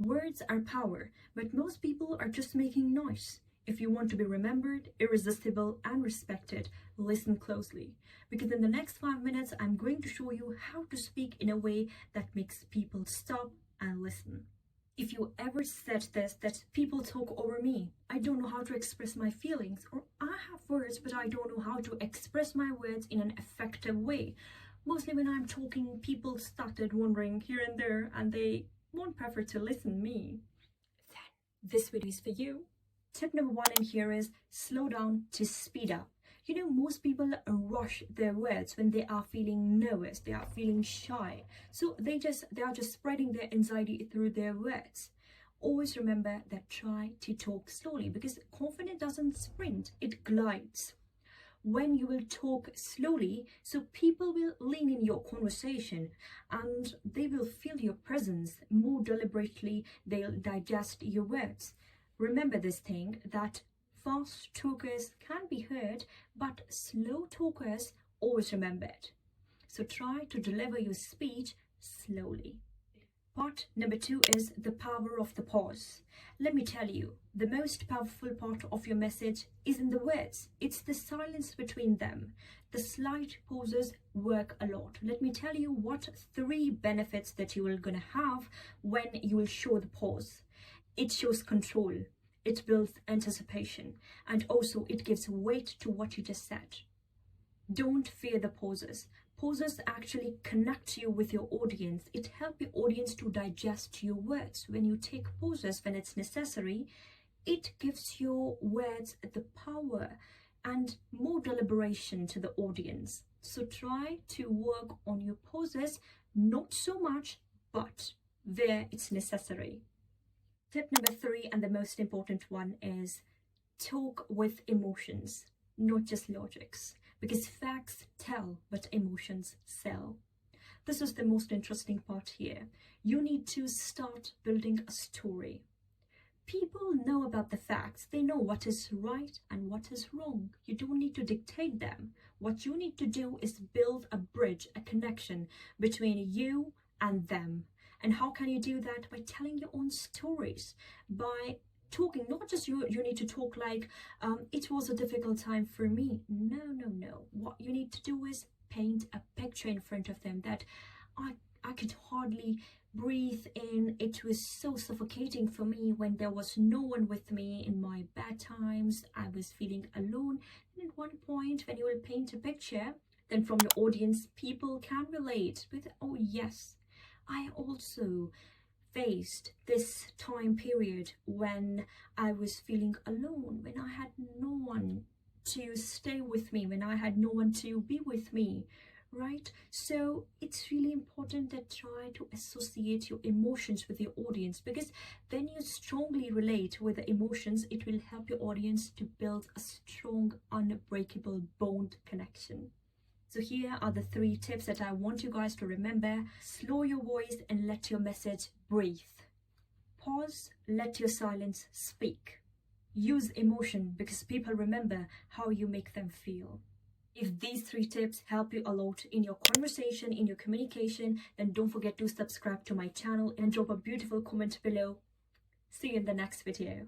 Words are power, but most people are just making noise. If you want to be remembered, irresistible, and respected, listen closely. Because in the next 5 minutes, I'm going to show you how to speak in a way that makes people stop and listen. If you ever said this, that people talk over me, I don't know how to express my feelings, or I have words, but I don't know how to express my words in an effective way. Mostly when I'm talking, people started wondering here and there, and they won't prefer to listen to me. Then this video is for you. Tip number 1 in here is slow down to speed up. You know, most people rush their words when they are feeling nervous, they are feeling shy. So they are just spreading their anxiety through their words. Always remember that try to talk slowly, because confidence doesn't sprint, it glides. When you will talk slowly, so people will lean in your conversation and they will feel your presence more deliberately. They'll digest your words. Remember this thing, that fast talkers can be heard, but slow talkers always remembered. So try to deliver your speech slowly. Part number 2 is the power of the pause. Let me tell you, the most powerful part of your message isn't the words, it's the silence between them. The slight pauses work a lot. Let me tell you what 3 benefits that you are gonna have when you will show the pause. It shows control, it builds anticipation, and also it gives weight to what you just said. Don't fear the pauses. Pauses actually connect you with your audience. It helps your audience to digest your words. When you take pauses when it's necessary, it gives your words the power and more deliberation to the audience. So try to work on your pauses, not so much, but where it's necessary. Tip number 3, and the most important one, is talk with emotions, not just logics. Because facts tell, but emotions sell. This is the most interesting part here. You need to start building a story. People know about the facts. They know what is right and what is wrong. You don't need to dictate them. What you need to do is build a bridge, a connection between you and them. And how can you do that? By telling your own stories, by talking. Not just you need to talk like it was a difficult time for me. No. What you need to do is paint a picture in front of them that I could hardly breathe in. It was so suffocating for me when there was no one with me in my bad times. I was feeling alone. And at one point, when you will paint a picture, then from your audience, people can relate with, oh yes, I also faced this time period when I was feeling alone, when I had no one to stay with me, when I had no one to be with me, right? So it's really important that try to associate your emotions with your audience, because when you strongly relate with the emotions, it will help your audience to build a strong, unbreakable bond connection. So here are the 3 tips that I want you guys to remember. Slow your voice and let your message breathe. Pause, let your silence speak. Use emotion, because people remember how you make them feel. If these 3 tips help you a lot in your conversation, in your communication, then don't forget to subscribe to my channel and drop a beautiful comment below. See you in the next video.